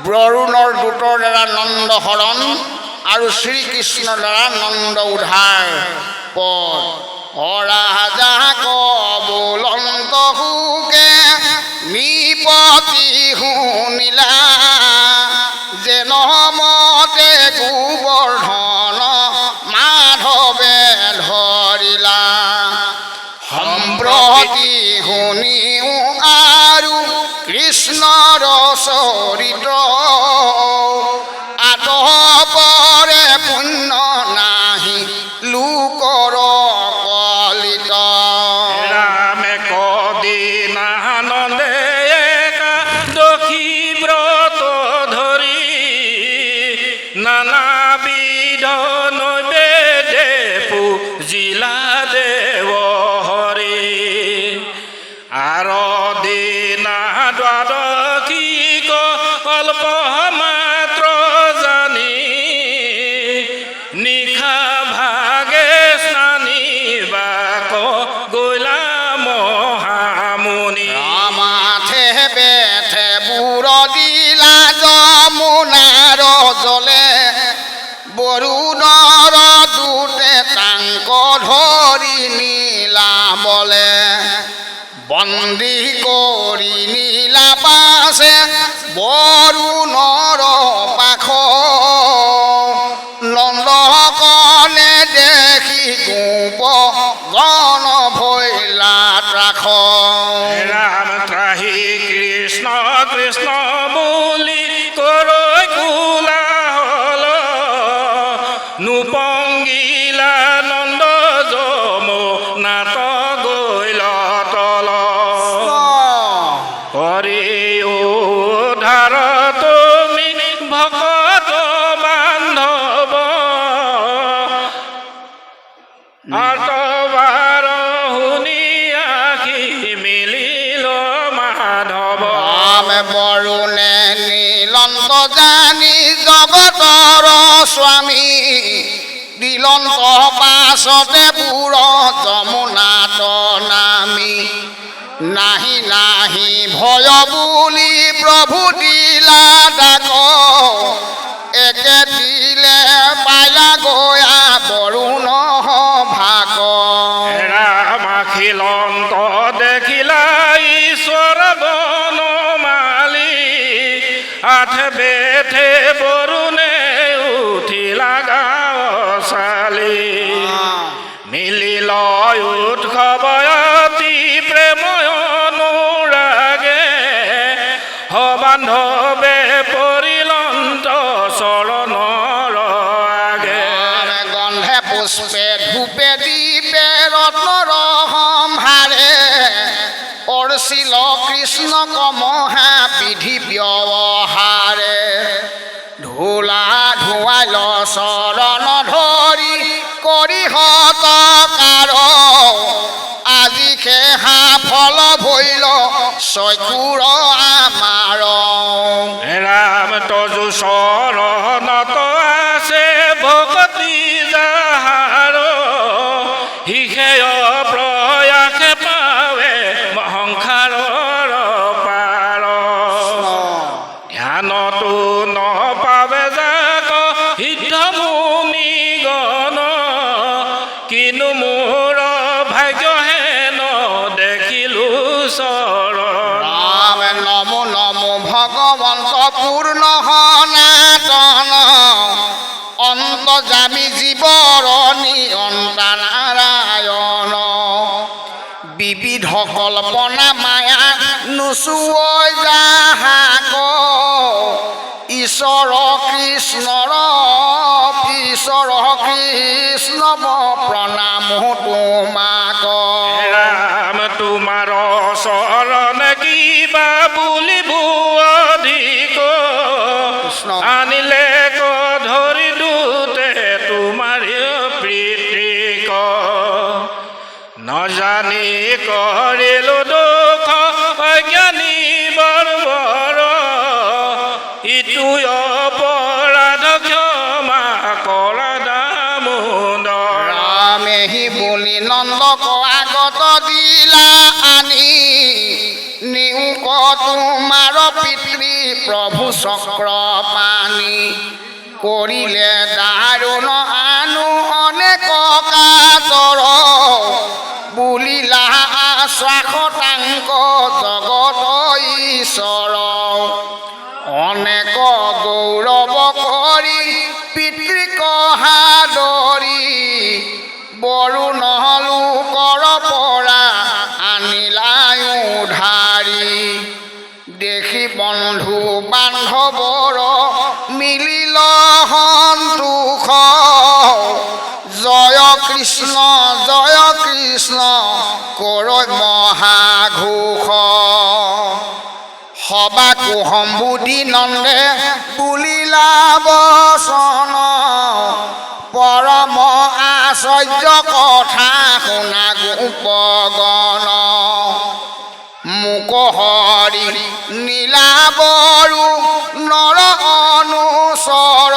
বৰুণৰ দূতৰ দ্বাৰা নন্দ হৰণ আৰু শ্ৰীকৃষ্ণৰ দ্বাৰা নন্দ উদ্ধাৰ পদ অৰাজা কবলন্ত হুকে নিপতি শুনিলা যেন মতে গোবৰ্ধন মাধৱে ধৰিলা সম্প্ৰতি শুনিও আৰু কৃষ্ণৰ চৰিত্ৰ আতপৰে পুণ্য নাহি লোকৰ কলিত ৰামে কদিনা নন্দে একাদশী ব্ৰত ধৰি নানাবিধ নৈবেদ্যে পূজিলা দেৱ হৰি আৰদিনা দ্বাদশী কল্প মাত্ৰ জানি নিশা ভাগে স্নানি বাক গৈলা মহামুনি মাথে বেঠে বুঢ় দিলা যমুনাৰ জলে বৰুণৰ দূতে তাংক ধৰি নীলা বলে বন্দী কৰি নীলা পাছে বৰুণৰ পাখ নন্দকনে দেখি গোপ গণ ভৈলা ত্ৰাস ৰাম ত্ৰাহি কৃষ্ণ কৃষ্ণ বুলি কৈ কোলাহল নুপংগিলা নন্দ যমুনাত গৈল তল হৰি উদ্ধাৰ তুমি ভকত বান্ধৱ আতবাৰ শুনি আখি মিলিল মাধৱ ৰামে বৰুণে নীলন্ত জানি জগতৰ স্বামী দিলন্ত পাছতে বুঢ় যমুনাত নামি নাহি নাহি ভয় বুলি প্ৰভু দিলা ডাক একে দিলে পাইলা গয়া বৰুণ ভাগ ৰামাখিলন্ত দেখিলা ঈশ্বৰ বনমালী আঠ বেঠে বৰুণে উঠিলা গাঁও চালি মিলিল উৎসৱয়তি প্ৰেময় অনুৰাগে সবান্ধৱে পৰিলন্ত চৰণৰ আগে গন্ধে পুষ্পে ধূপে দীপে ৰত্নৰ সম্হাৰে অৰ্চিল কৃষ্ণক মহা বিধি ব্যৱহাৰে ধূলা ধুৱাইল চৰণ ধৰি কৰি সৎকাৰ আজি সেহা ফল ভৈল চকুৰ আমাৰ ৰাম তজু চৰণত আছে ভকতি যাহাৰ হিষেয় প্ৰয়াসে পাৱে সংসাৰৰ পাৰ ধ্যানতো নপাৱে যাক সিদ্ধ মুনি গণ কিনো মোৰ ভাগ্য হেন দেখিলো চৰণ ৰাম নমো নমো ভগৱন্ত পূৰ্ণ সনাতন অন্তৰ্যামী জীৱৰ নিয়ন্তা নাৰায়ণ বিবিধ কল্পনা মায়া নুচুৱৈ যাহাক ঈশ্বৰ কৃষ্ণৰ প্ৰণাম তোমাক ৰাম তোমাৰ চৰণ কিবা বুলিব অধিক আনিলে ক ধৰি দুতে তোমাৰ প্ৰীতিক নজানি কৰিলো দুখ অজ্ঞানী বৰ্বৰ ইটো অপৰাধ ক্ষমা কৰা দামোদৰ ৰামেহি বুলি নন্দক আগত দিলা আনি নিউক তোমাৰ পিতৃ প্ৰভু চক্ৰ পানী কৰিলে দাৰুণ আনু অনেক কাতৰ বুলিলা আশ্বাসতাংক জগত ঈশ্বৰ অনেক গৌৰৱ কৰি পিতৃক সাদৰি বৰুণ লোকৰ পৰা আনিলাই উধাৰি দেখি বন্ধু বান্ধৱৰ মিলিল সন্তোষ জয় কৃষ্ণ কৰৈ মহাঘোষ সবাকো সম্বুধি নন্দে বুলিলা বচন পৰম আশ্চৰ্য কথা শুনা গোপগণ মোক হৰি নীলাবৰু নৰ অনুচৰ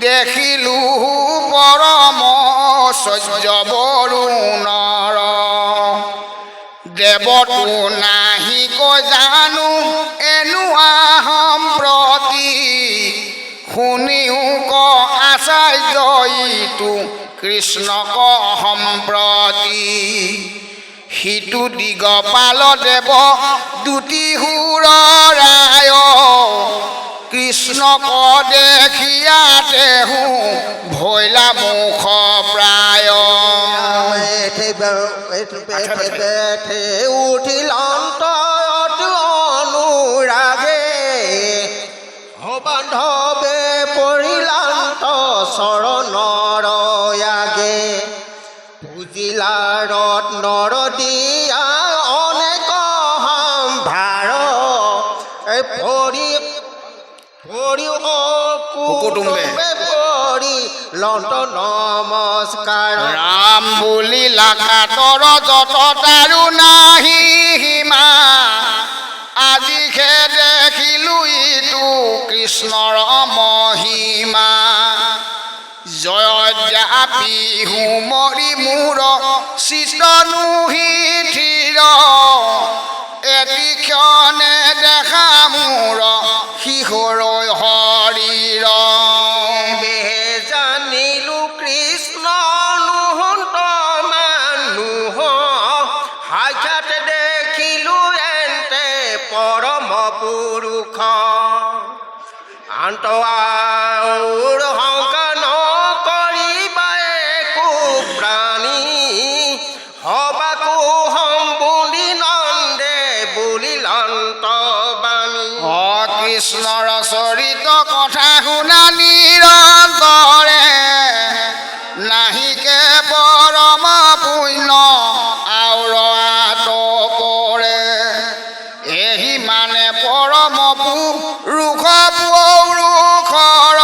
দেখিলো পৰম ঐশ্বৰ্য বৰুণৰ দেৱতো নাহি কৈ জানো এনেকুৱা সম্প্ৰতি শুনিও ক আচাৰ্য ইটো কৃষ্ণক সম্প্ৰতি সিটো দিগপাল দেৱ দুটি সুৰ ৰায় কৃষ্ণক দেখিয়াতে ভৈলা মুখ প্ৰায় উঠিল অনুৰাগে বান্ধৱে পৰিলান্ত চৰণৰ আগে পুজিলা ৰত্নৰ দিয়া অনেক সম্ভাৰ কুটুম্বে পৰি লন্ত নমস্কাৰ ৰাম বুলিলা কাতৰ যত তাৰো নাহি সীমা আজিহে দেখিলো ইটো কৃষ্ণৰ মহিমা জয়জাপি হুমৰি মূৰ চিতনুহি থিৰ এটি ক্ষণে দেখা মূৰ শিশৰৈ শৰীৰ জানিলো কৃষ্ণ নুহন্ত মানুহ সাক্ষাৎ দেখিলো এন্তে পৰম পুৰুষ আন্ত আউৰ শংকা নকৰিবা একো প্ৰাণী সবাকো সম্বুধি নন্দে বুলিলন্ত বাণী কৃষ্ণৰ চৰিত কথা শুনা নিৰন্তৰে নাহিকে পৰম পুণ্য আউৰ আতপৰে এহি মানে পৰম পুৰুষ পৌৰুষৰ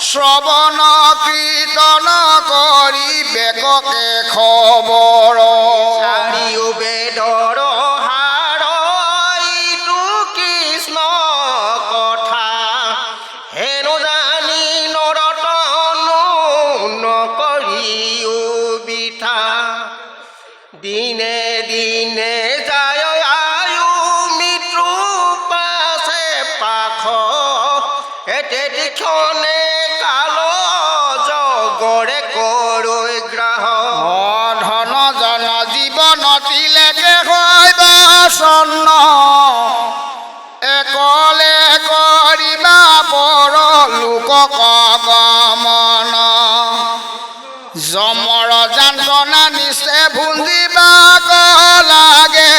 শ্ৰৱণ কীৰ্তন কৰি বেককে খবৰ চাৰিও বেদৰ হাড় ইটো কৃষ্ণ কথা হেনো জানি নৰতনো নকৰিও বিথা দিনে দিনে যায় আয়ু মৃত্যু পাছে পাখ এতে ক্ষণে কাল জগৰে কৰৈ গ্ৰাহ ধন জন জীৱন তিলেকে হয় বাসন্ন একলে কৰিবা পৰ লোকক গমন যমৰ যান্ত্ৰণা নিচে ভুঞ্জিবা লাগে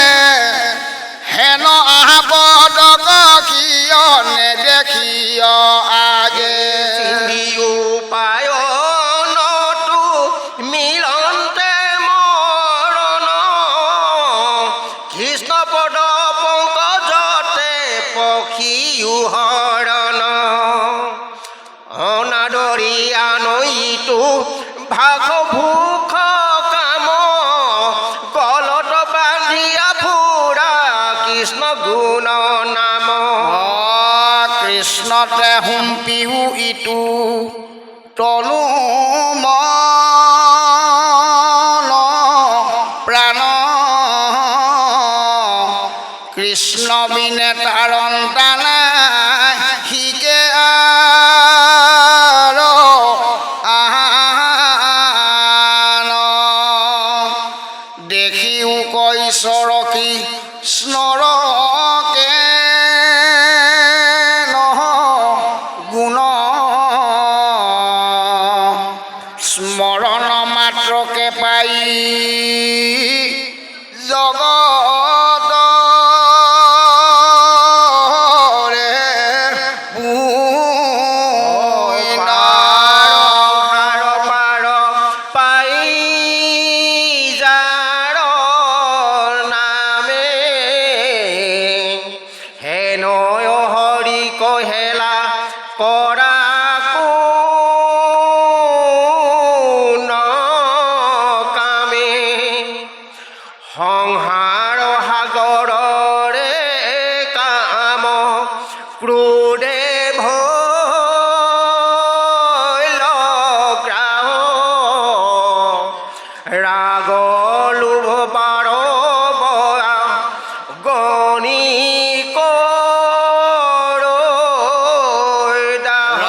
হেন আহপদক কিয় নেদেখিয় আগে উপায় নতু মিলন্তে মৰণ কৃষ্ণ পদ পংকজতে পক্ষীও হৰণ অনাদৰি আনইটো ভাগ ভূষ কাম গলত বান্ধিয়া ফুৰা কৃষ্ণ গুণ নাম কৃষ্ণতে হুম্পিও ইটো তনু মন প্ৰাণ কয় হৰি কহেলা কৰা কোন কামে সংসাৰ সাগৰৰে কাম ক্ৰোধে ভৈল গ্ৰাহ ৰাগ লোভ পাৰ বয়া গণি দাহ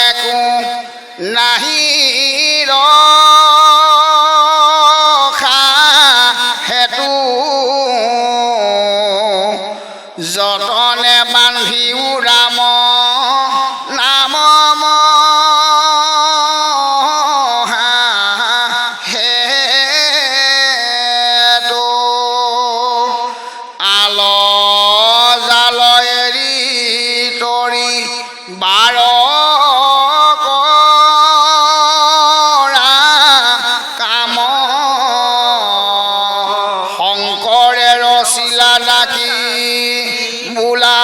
একো নাহি ৰখা হেতু যতনে বান্ধিও ৰাম নাম হেতু আল জাল এৰি তৰি বাৰ কৰা কাম শংকৰে ৰচিলা ডাকি বোলা